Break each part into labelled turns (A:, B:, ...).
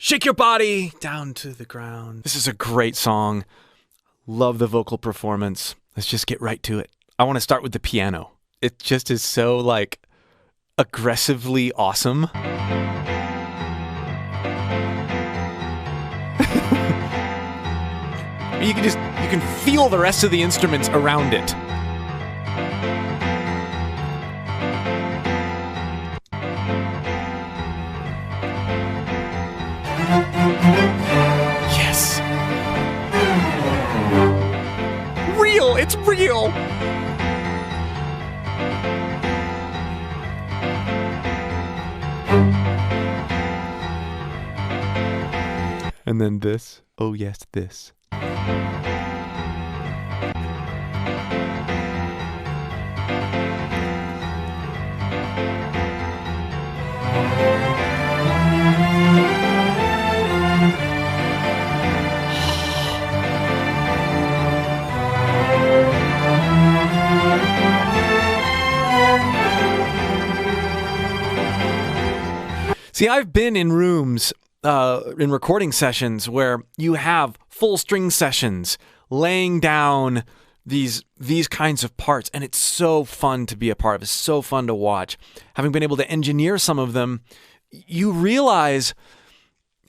A: Shake your body down to the ground. This is a great song. Love the vocal performance. Let's just get right to it. I want to start with the piano. It just is so like aggressively awesome. You can feel the rest of the instruments around it. Yes. Real, it's real. And then this. Oh yes, this. See, I've been in rooms, in recording sessions where you have full string sessions laying down these kinds of parts, and it's so fun to be a part of. It's so fun to watch. Having been able to engineer some of them, you realize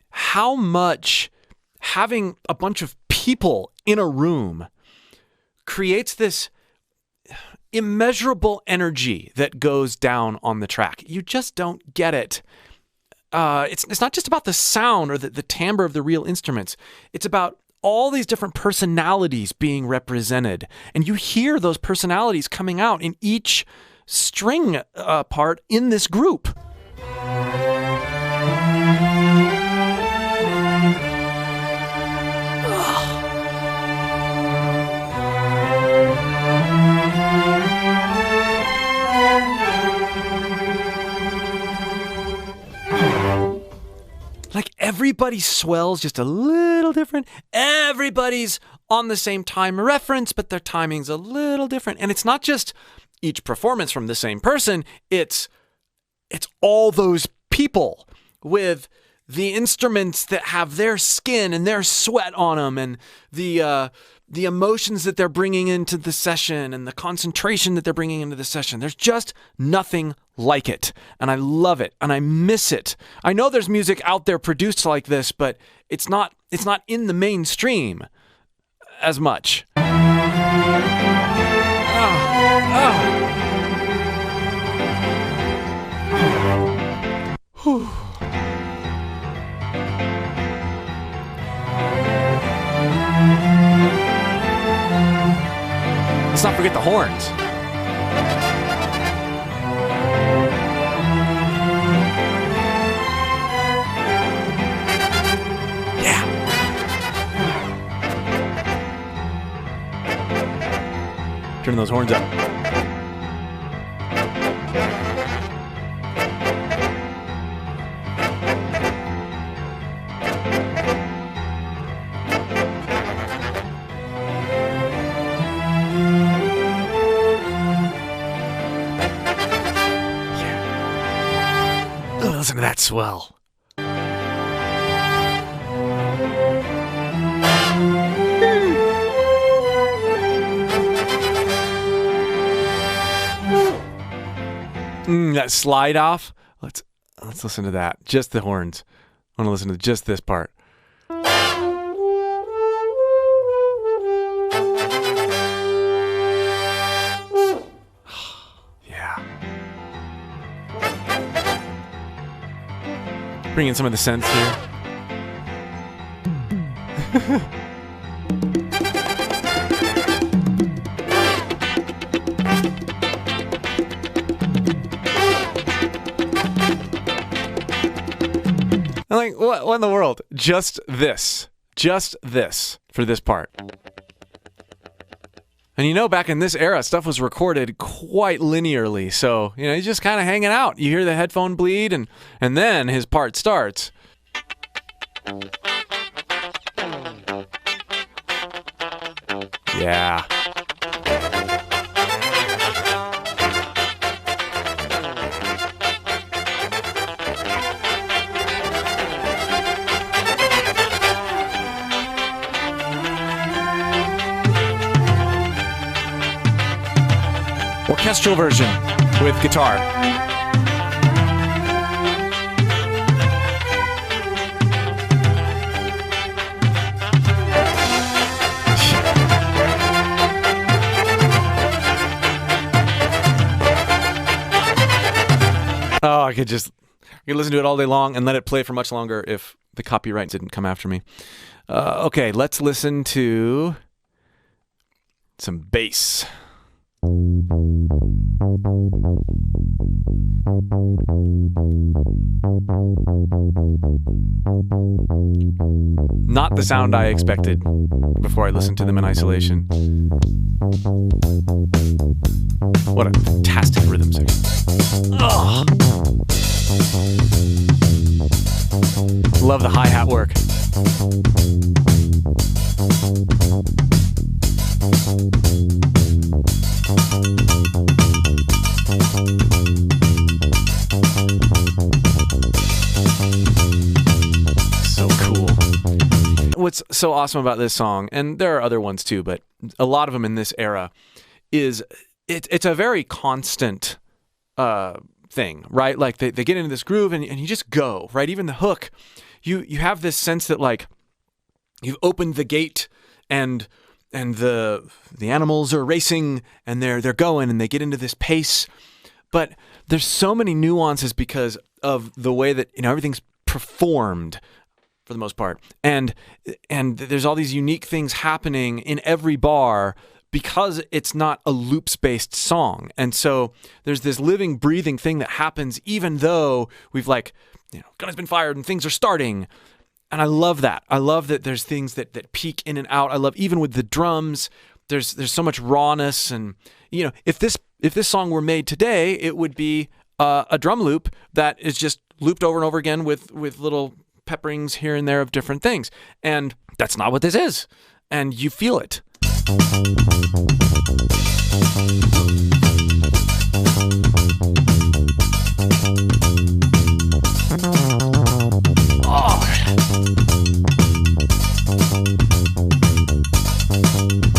A: how much having a bunch of people in a room creates this immeasurable energy that goes down on the track. You just don't get it. It's not just about the sound or the timbre of the real instruments. It's about all these different personalities being represented. And you hear those personalities coming out in each string part in this group. Like everybody swells just a little different. Everybody's on the same time reference, but their timing's a little different. And it's not just each performance from the same person. It's all those people with the instruments that have their skin and their sweat on them, and the emotions that they're bringing into the session and the concentration that they're bringing into the session. There's just nothing like it. And I love it. And I miss it. I know there's music out there produced like this, but it's not in the mainstream as much. Whew. Let's not forget the horns. Yeah. Turn those horns up. Listen to that swell. That slide off. Let's listen to that. Just the horns. I want to listen to just this part. Bring in some of the synths here. I'm like, what in the world? Just this for this part. And back in this era, stuff was recorded quite linearly. So, he's just kind of hanging out. You hear the headphone bleed, and then his part starts. Yeah. orchestral version with guitar. Oh, I could listen to it all day long and let it play for much longer if the copyright didn't come after me. Okay, let's listen to some bass. Not the sound I expected before I listened to them in isolation. What a fantastic rhythm section. Oh. Love the hi-hat work. So cool. What's so awesome about this song, and there are other ones too, but a lot of them in this era, is it's a very constant thing, right? Like they get into this groove and you just go, right? Even the hook, you have this sense that like you've opened the gate and the animals are racing and they're going and they get into this pace. But there's so many nuances because of the way that, everything's performed for the most part. And there's all these unique things happening in every bar because it's not a loops-based song. And so there's this living, breathing thing that happens even though we've gun has been fired and things are starting. And I love that. I love that there's things that peak in and out. I love even with the drums, there's so much rawness. And, if this song were made today, it would be a drum loop that is just looped over and over again with little pepperings here and there of different things. And that's not what this is. And you feel it.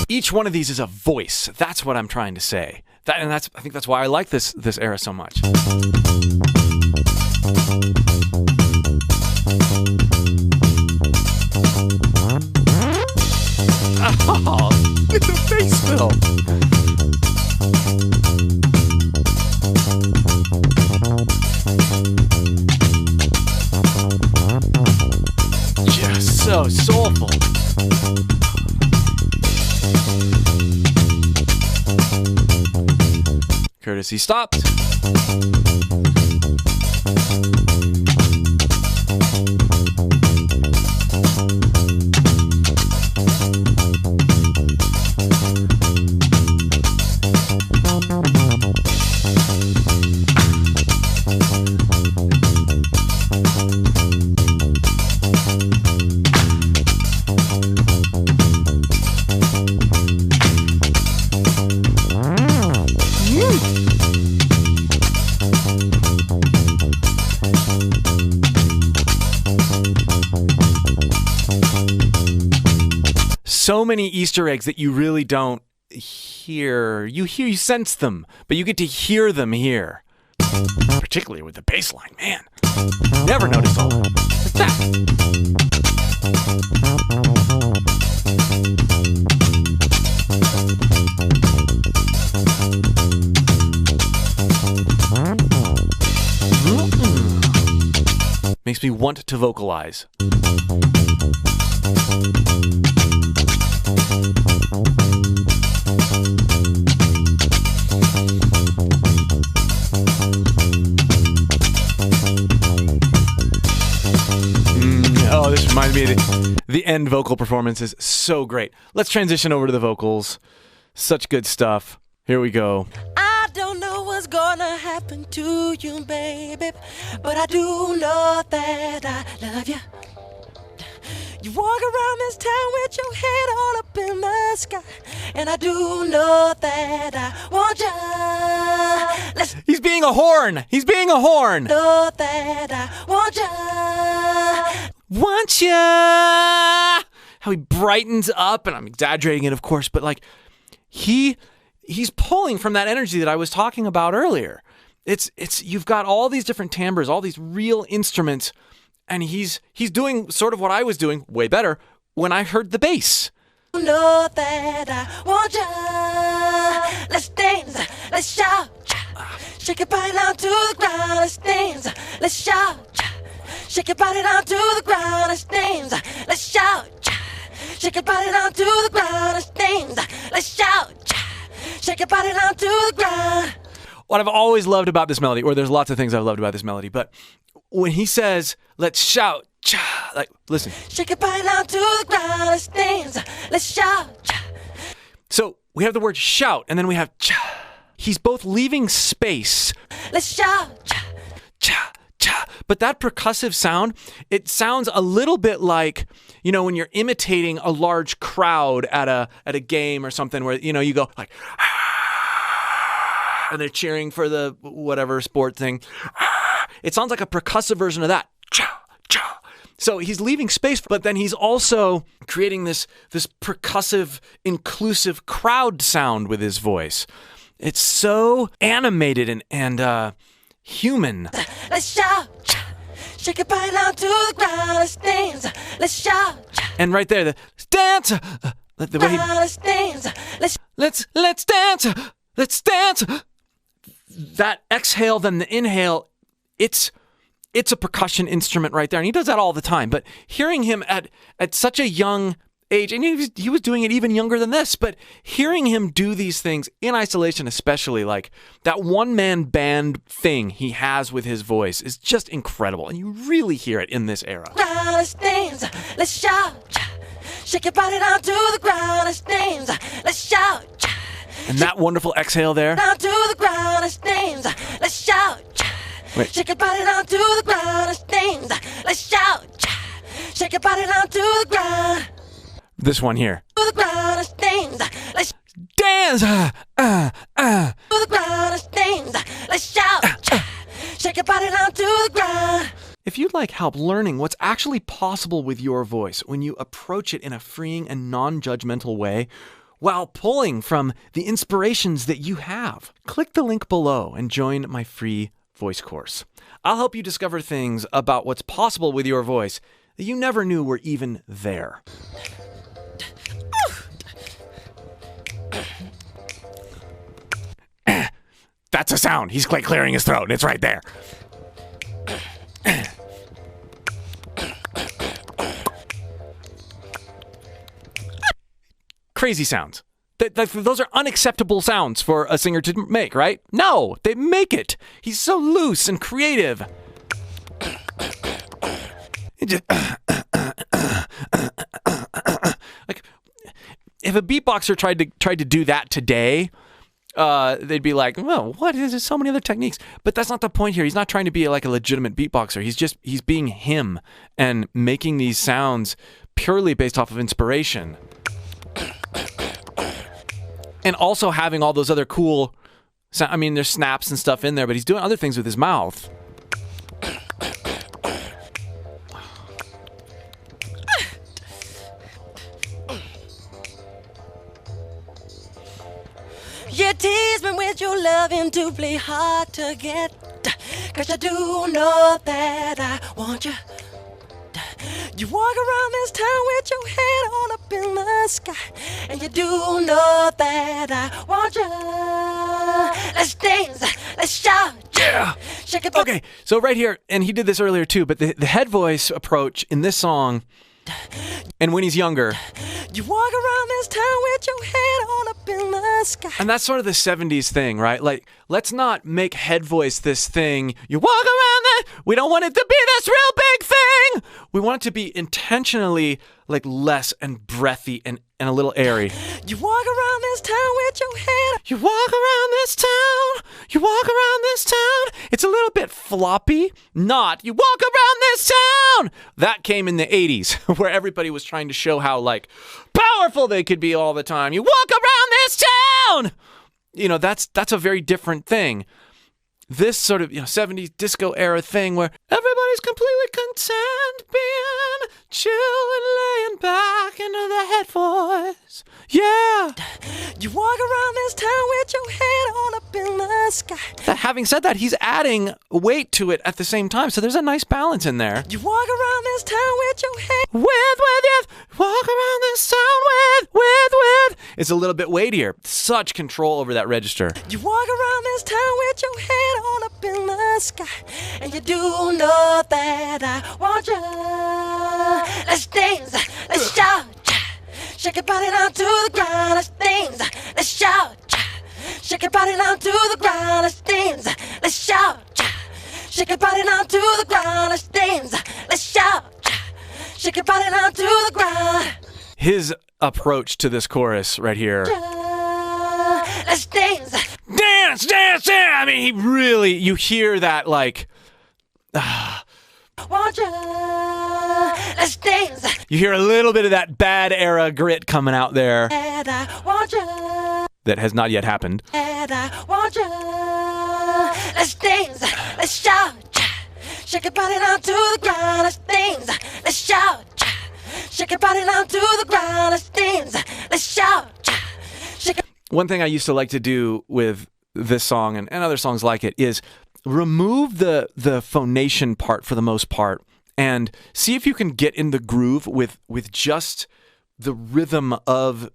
A: Each one of these is a voice. That's what I'm trying to say. I think that's why I like this era so much. Oh, look at the bass fill. Just so soulful. Courtesy stopped. So many Easter eggs that you really don't hear. You sense them, but you get to hear them here. Particularly with the bass line, man. Never noticed all that. Makes me want to vocalize. Oh, this reminds me of the end vocal performance is so great. Let's transition over to the vocals. Such good stuff. Here we go.
B: I don't know what's gonna happen to you, baby, but I do know that I love you. You walk around this town with your head all up in the sky, and I do know that I want you.
A: He's being a horn. He's being a horn.
B: Know that I want you.
A: Want ya? How he brightens up, and I'm exaggerating it, of course, but like he he's pulling from that energy that I was talking about earlier. It's you've got all these different timbres, all these real instruments, and he's doing sort of what I was doing, way better, when I heard the bass.
B: You know that I want you. Let's dance, let's shout. Shake your body down to the ground. Let's dance, let's shout. Shake your body down to the ground. Let's dance, let's shout. Shake your body down to the ground. Let's dance, let's shout. Shake your body down to the ground.
A: What I've always loved about this melody, or there's lots of things I've loved about this melody, but when he says, let's shout, like, listen.
B: Shake your body down to the ground. Let's dance, let's shout.
A: So we have the word shout, and then we have cha. He's both leaving space.
B: Let's shout.
A: Cha, cha. But that percussive sound, it sounds a little bit like, when you're imitating a large crowd at a game or something where, you go like, and they're cheering for the whatever sport thing. It sounds like a percussive version of that. Cha, cha. So he's leaving space, but then he's also creating this percussive, inclusive crowd sound with his voice. It's so animated and human.
B: Let's shout. Shake your body down to the ground. Let's dance. Let's shout.
A: And right there, the dance. The way
B: Let's dance.
A: let's dance. Let's dance. That exhale, then the inhale, it's a percussion instrument right there. And he does that all the time. But hearing him at such a young age, and he was doing it even younger than this, but hearing him do these things in isolation, especially like that one-man band thing he has with his voice is just incredible. And you really hear it in this era.
B: Let's dance. Let's shout. Shake your body down to the ground. Let's dance. Let's shout.
A: And that wonderful exhale there.
B: Down to the ground. Let's dance. Let's shout.
A: Wait.
B: Shake your body down to the ground. Let's dance. Let's shout. Shake your body down to the ground.
A: This one here.
B: To the ground. Let's dance. Let's
A: Dance.
B: to the ground. Let's dance. Let's shout. Shake your body down to the ground.
A: If you'd like help learning what's actually possible with your voice when you approach it in a freeing and non-judgmental way, while pulling from the inspirations that you have, click the link below and join my free voice course. I'll help you discover things about what's possible with your voice that you never knew were even there. That's a sound. He's clearing his throat. It's right there. Crazy sounds. Those are unacceptable sounds for a singer to make, right? No, they make it. He's so loose and creative. Like, if a beatboxer tried to do that today, they'd be like, "Well, what is it? So many other techniques." But that's not the point here. He's not trying to be like a legitimate beatboxer. He's being him and making these sounds purely based off of inspiration. And also having all those other cool, there's snaps and stuff in there, but he's doing other things with his mouth.
B: You tease me with your loving to play hard to get. 'Cause I do know that I want you. You walk around this town with your head all up in the sky. And you do know that I want you. Let's dance, let's shout.
A: Yeah.
B: Shake it.
A: Okay, so right here, and he did this earlier too, but the head voice approach in this song, and when he's younger,
B: You walk around this town with your head all up in the sky.
A: and that's sort of the 70s thing, right? Like, let's not make head voice this thing. You walk around that. We don't want it to be this real big thing. We want it to be intentionally like less and breathy and a little airy.
B: You walk around this town with your head.
A: You walk around this town. You walk around this town. It's a little bit floppy. Not, you walk around this town. That came in the 80s where everybody was trying to show how like powerful they could be all the time. You walk around this town. That's a very different thing. This sort of 70s disco era thing where everybody's completely content being chill and laying back into the head voice. Yeah.
B: You walk around this town with your head all up in the sky.
A: Having said that, he's adding weight to it at the same time, so there's a nice balance in there.
B: You walk around this town with your head.
A: Yes. Walk around this town with. It's a little bit weightier. Such control over that register.
B: You walk around this town with your head all up in the sky. And you do know that I want you. Let's dance, let's shout. Shake your body down to the ground, let's dance, let's shout. Shake your body down to the ground, let's dance, let's shout. Shake your body down to the ground, let's dance, let's shout. Shake your body down to the ground.
A: His approach to this chorus right here.
B: Let's dance.
A: Dance. I mean, he really, you hear that like,
B: Want you? Let's dance.
A: You hear a little bit of that bad era grit coming out there.
B: And I want you.
A: That has not yet happened.
B: And I want you. Let's dance. Let's shout. Shake your body down to the ground. Let's dance. Let's shout. Shake your body down to the ground. Let's dance. Let's shout.
A: One thing I used to like to do with this song and other songs like it is remove the phonation part for the most part and see if you can get in the groove with just the rhythm of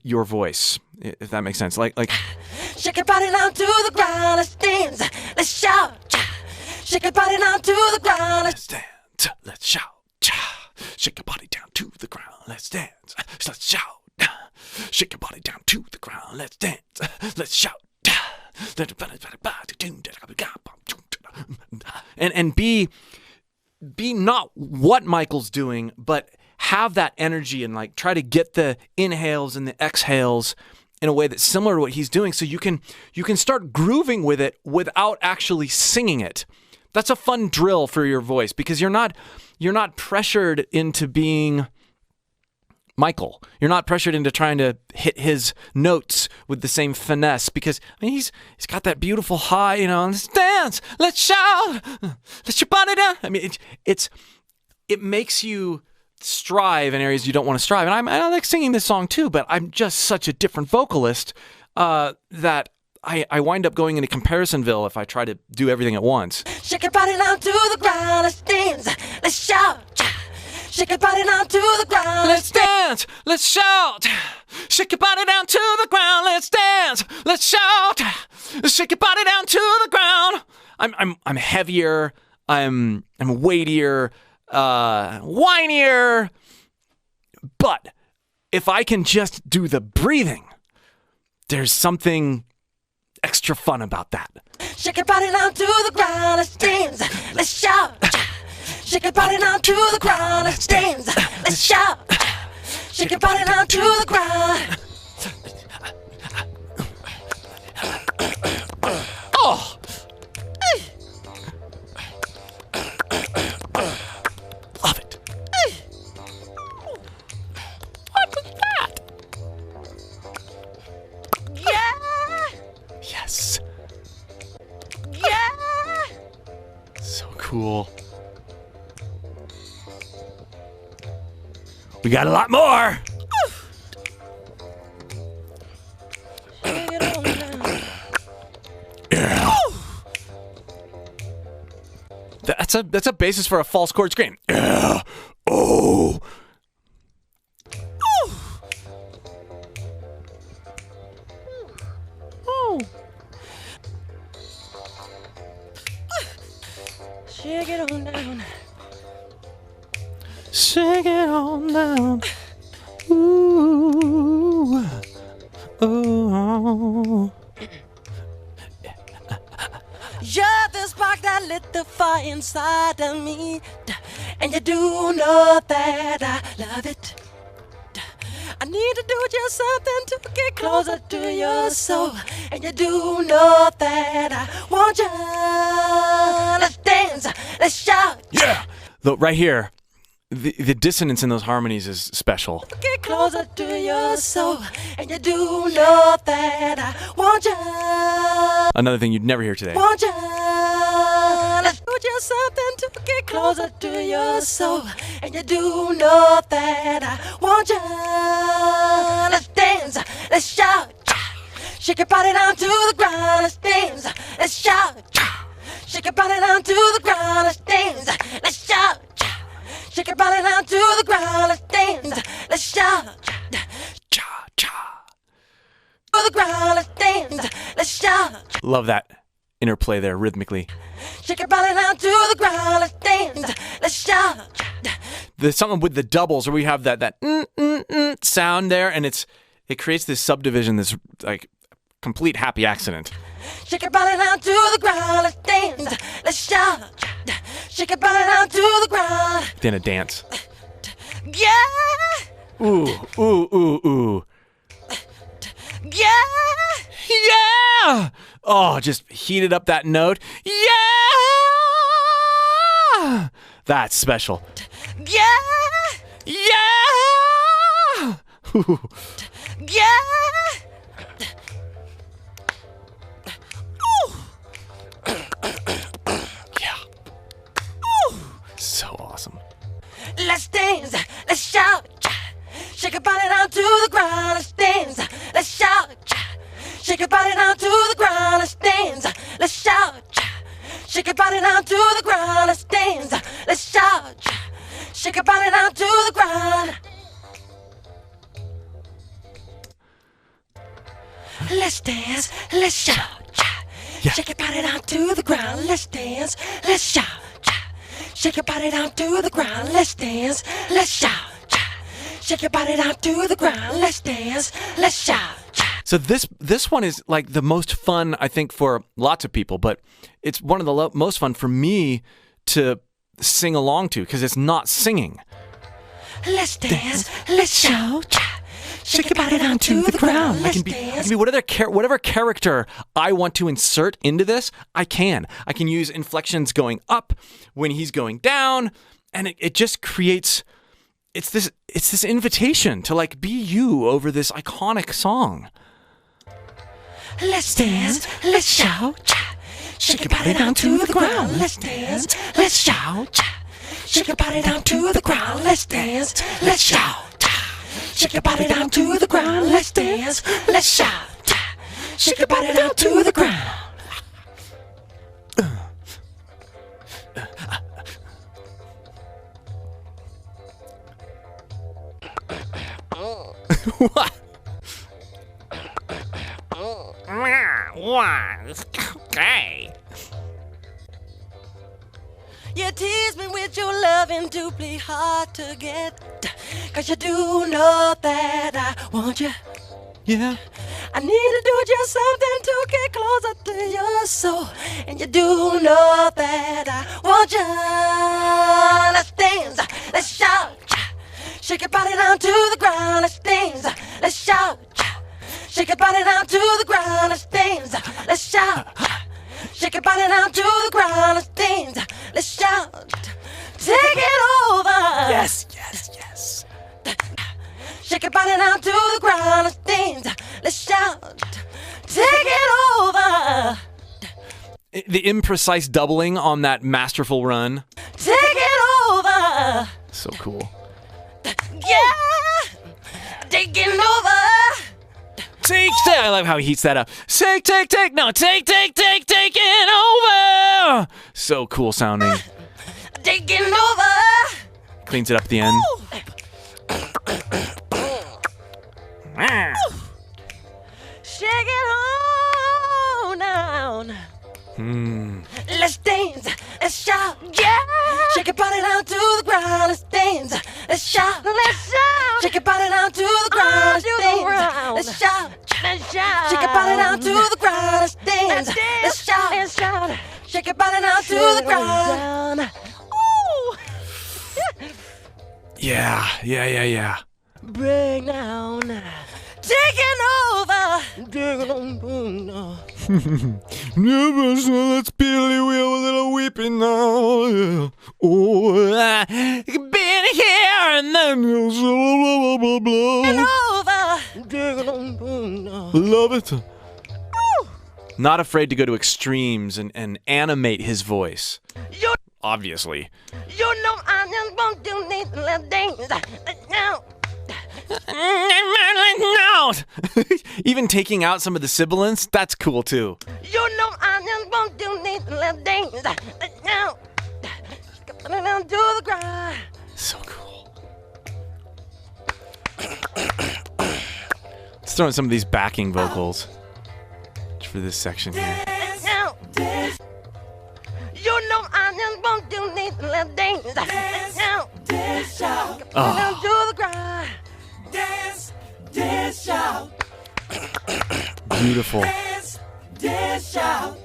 A: your voice, if that makes sense. Like
B: shake your body down to the ground. Let's dance. Let's shout. Shake your body down to the ground.
A: Let's dance. Let's shout. Shake your body down to the ground. Let's dance. Let's shout. Shake your body down to the ground. Let's dance. Let's shout. And be not what Michael's doing, but have that energy and like try to get the inhales and the exhales in a way that's similar to what he's doing, so you can start grooving with it without actually singing it. That's a fun drill for your voice because you're not pressured into being Michael. You're not pressured into trying to hit his notes with the same finesse because I mean, he's got that beautiful high, let's dance, let's shout, let's your body down. I mean, it makes you strive in areas you don't want to strive. And I like singing this song too, but I'm just such a different vocalist that I wind up going into Comparisonville if I try to do everything at once.
B: Shake your body down to the ground. Let's dance, let's shout. Shake your body down to the ground.
A: Let's dance, let's shout. Shake your body down to the ground. Let's dance, let's shout. Shake your body down to the ground. I'm heavier. I'm weightier, whinier. But if I can just do the breathing, there's something extra fun about that.
B: Shake your body down to the ground. Let's dance, let's shout. Shake your body down to the ground. Let's dance, let's shout. Shake your body down to the ground.
A: Oh! Love it.
B: What was that? Yeah!
A: Yes.
B: Yeah!
A: So cool. We got a lot more. Yeah. That's a basis for a false chord scream. Yeah. Oh.
B: Oh. Shake it on down.
A: Shake it on down. Ooh. Oh.
B: You're the spark that lit the fire inside of me. And you do know that I love it. I need to do just something to get closer to your soul. And you do know that I want you. Let's dance, let's shout.
A: Yeah. Look, right here. The dissonance in those harmonies is special.
B: Get closer to your soul, and you do know that I want you.
A: Another thing you'd never hear today.
B: Want you. Let's do just something to get closer to your soul, and you do know that I want you. Let's dance, let's shout. Shake your body down to the ground. Let's dance. Let's shout. Shake your body down to the ground. Let's dance. Let's shout. Shake your body down to the ground. Let's dance. Let's shout.
A: Cha cha.
B: To the ground. Let's dance. Let's shout.
A: Love that interplay there rhythmically.
B: Shake your body down to the ground. Let's dance. Let's shout.
A: There's something with the doubles where we have that sound there, and it creates this subdivision, this like complete happy accident.
B: Shake your body down to the ground. Let's dance. Let's shout. Shake your body down to the ground.
A: Then a dance.
B: Yeah.
A: Ooh, ooh, ooh, ooh.
B: Yeah.
A: Yeah! Oh, just heated up that note. Yeah! That's special.
B: Yeah.
A: Yeah! Ooh.
B: Yeah.
A: Yeah. So awesome.
B: Let's dance. Let's shout. Shake your body down to the ground. Let's dance. Let's shout. Shake your body down to the ground. Let's dance. Let's shout. Shake your body down to the ground. Let's dance. Let's shout. Shake your body down to the ground. Let's dance. Let's shout.
A: Yeah.
B: Shake your body down to the ground. Let's dance. Let's shout. Shake your body down to the ground. Let's dance. Let's shout. Shake your body down to the ground. Let's dance. Let's shout.
A: So this one is like the most fun, I think, for lots of people, but it's one of the most fun for me to sing along to because it's not singing.
B: Let's dance. Let's shout. Shake your body down to the ground.
A: I
B: Let's
A: can be
B: dance.
A: whatever character I want to insert into this, I can. I can use inflections going up when he's going down, and it just creates it's this invitation to like be you over this iconic song.
B: Let's dance. Let's shout. Shake your body down to the ground. Let's dance. Let's shout. Shake your body down to the ground. Let's dance. Let's shout. Shake your body down to the ground. Let's dance. Let's shout. Shake your body down to the ground.
A: What?
C: Okay.
B: You tease me with your loving doubly hard to get. 'Cause you do know that I want you.
A: Yeah.
B: I need to do just something to get closer to your soul. And you do know that I want you. Let's dance, let's shout. Shake your body down to the ground. Let's dance, let's shout. Shake your body down to the ground. Let's dance, let's shout. Shake your body down to the ground. Let's dance, let's shout. Take it over.
A: Yes, yes, yes.
B: Shake your body down to the ground. Let's dance, let's shout. Take it over.
A: The imprecise doubling on that masterful run.
B: Take it over.
A: So cool.
B: Yeah. Taking over.
A: Take. I love how he heats that up. Take. No, take it over. So cool sounding.
B: Taking over.
A: Cleans it up at the end.
B: Shake it on down. Let's dance, let's shout, yeah. Shake your body down to the ground. Let's dance, let's shout, let's shout. Shake your body down to the ground. Let's dance, let's shout, let's shout. Shake your body down to the ground. Let's dance, let's shout, let's shout. Shake your body down to the ground. Ooh.
A: Yeah.
B: Break down. Taking over.
A: Never saw that spilly wheel, a little weeping now. Yeah. Oh, I've been here and then blah, blah, blah. Love it. Not afraid to go to extremes and animate his voice. Obviously.
B: You know I just want to need to let dance. Now.
A: No, out. Even taking out some of the sibilants, that's cool too.
B: You know I just want to need a little dance. Now, down to the ground.
A: So cool. Let's throw in some of these backing vocals for this section here.
B: Now, you know I just want to need a little dance. Now, down to the ground. Dance, dance, shout.
A: Beautiful.
B: Dance, dance, shout.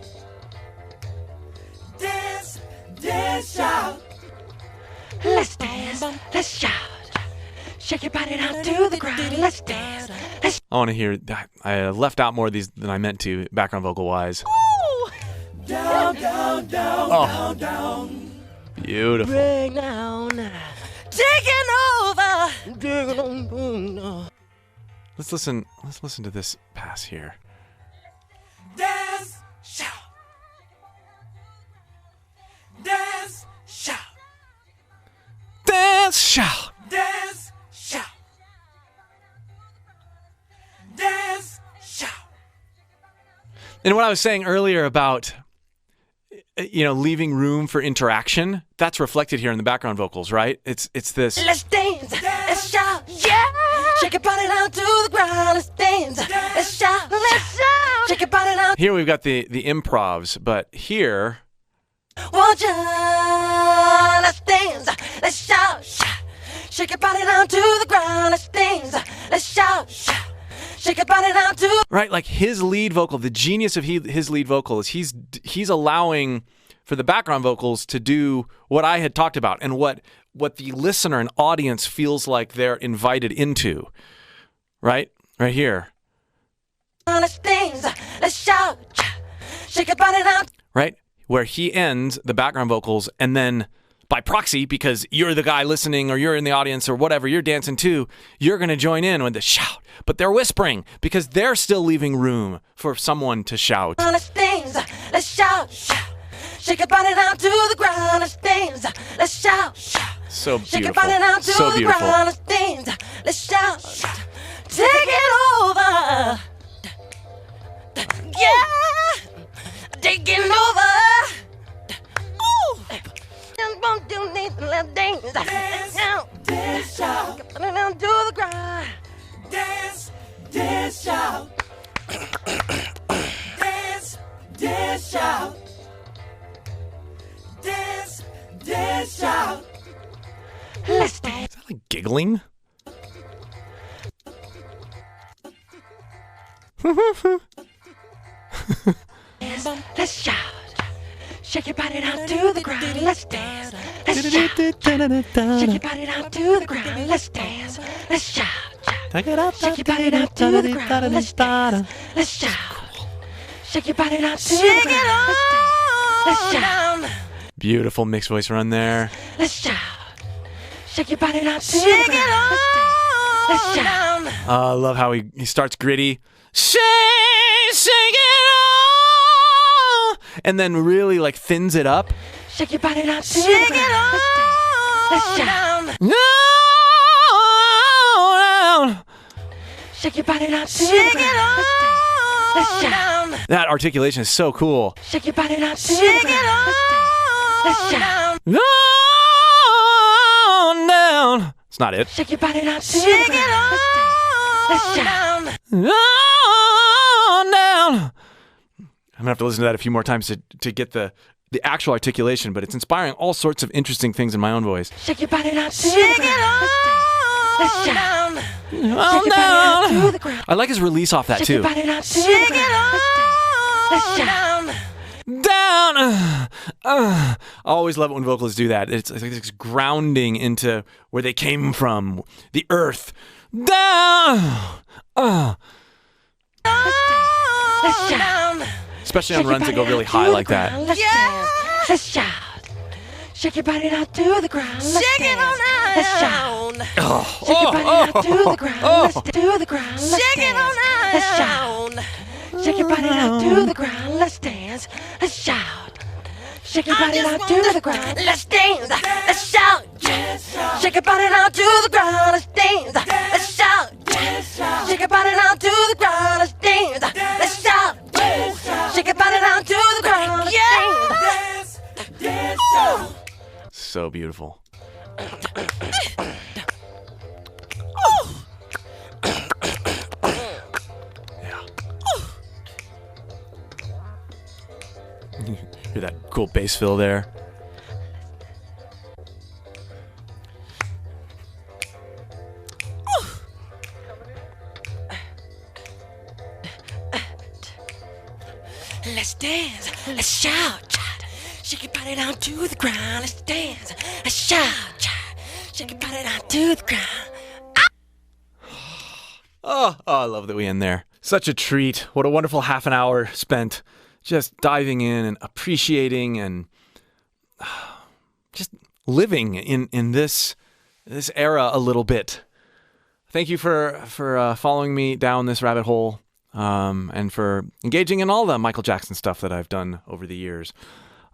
B: Dance, dance, shout. Let's dance, let's shout. Shake your body down to the ground. Let's dance. Let's
A: I want to hear that. I left out more of these than I meant to, background vocal wise.
B: down, down, down,
A: Oh.
B: down, down.
A: Beautiful.
B: Bring down, taking over. Digging on.
A: Let's listen to this pass here.
B: Dance, shout. Dance, shout.
A: Dance, shout.
B: Dance, shout. Dance, shout.
A: And what I was saying earlier about, leaving room for interaction, that's reflected here in the background vocals, right? It's this.
B: Let's dance, let's shout, yeah. Shake your body down to the ground. Let's dance, let's shout, let's shout. Shake your body down.
A: Here we've got the improvs, but here,
B: Won't you? Let's dance, let's shout, shout. Shake your body down to the ground. Let's dance, let's shout, shout. Shake your body down to.
A: right, like his lead vocal, the genius of his lead vocal is he's allowing for the background vocals to do what I had talked about and what the listener and audience feels like they're invited into, right? Right here,
B: Let's dance, let's shout, shout. Shake your body down.
A: right? Where he ends the background vocals and then by proxy, because you're the guy listening or you're in the audience or whatever you're dancing to, you're going to join in with the shout. But they're whispering because they're still leaving room for someone to shout.
B: Let's dance, let's shout, shout. Shake your body down to the ground. Let's dance, let's shout, shout.
A: So
B: Shake your
A: beautiful.
B: body down to
A: So
B: the
A: beautiful.
B: ground. Let's dance, let's shout, shout. Take it over. Yeah, taking over. Ooh. Just want to need a little dance. Dance, dance, shout. Shake your body down to the ground. Dance, dance, shout. Dance, dance, shout. Dance, dance, shout. Let's dance.
A: Is that like giggling?
B: Let's shout. Shake your body down to the ground. Let's dance. Let's shout. Shake your body down to the ground. Let's dance. Let's shout. Shake your body down to the ground. Let's dance. Let's shout. Shake your body down to the ground. Let's shout.
A: Beautiful mixed voice run there.
B: Let's shout. Shake your body down to the ground. Let's shout.
A: I love how he starts gritty. Shake it on! And then really like thins it up.
B: Shake your body down to the ground. Let's shout.
A: No!
B: Shake your body down to the ground. Let's shout.
A: That articulation is so cool.
B: Shake your body down to the ground. Let's shout.
A: No! Down. It's not it.
B: Shake your body down to the ground. Let's shout.
A: No! Down. I'm gonna have to listen to that a few more times to get the actual articulation, but it's inspiring all sorts of interesting things in my own voice.
B: Shake your body down to the ground. Let's shout.
A: Oh,
B: Shake your body down to the ground.
A: I like his release off that
B: Shake
A: too.
B: your body down to the ground. Let's shout.
A: Down. I always love it when vocalists do that. It's like this grounding into where they came from, the earth. Down.
B: Let's shout.
A: Especially on runs that go really high like that.
B: Let's dance. Let's shout. Shake your body down to the ground. Let's dance. Let's shout. Shake your body down to the ground. Let's to the ground. Let's dance. Let's shout. Shake your body down to the ground. Let's dance. Let's shout. Shake your body down to the ground. Let's dance. Let's shout. Shake your body down to the ground. Let's dance. Let's shout. Shake your body down to
A: beautiful. Yeah. Hear that cool bass fill there?
B: Let's dance, let's shout, shout. Shake your body down to the ground. Let's dance, let's shout, shout. Shake your body down to the ground.
A: Oh, I love that we end there. Such a treat. What a wonderful half an hour spent just diving in and appreciating and just living in this era a little bit. Thank you for following me down this rabbit hole. And for engaging in all the Michael Jackson stuff that I've done over the years.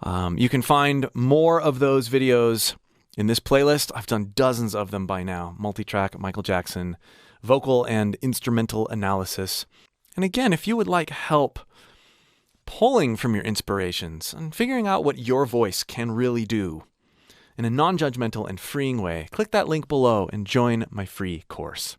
A: You can find more of those videos in this playlist. I've done dozens of them by now. Multitrack, Michael Jackson, vocal and instrumental analysis. And again, if you would like help pulling from your inspirations and figuring out what your voice can really do in a non-judgmental and freeing way, click that link below and join my free course.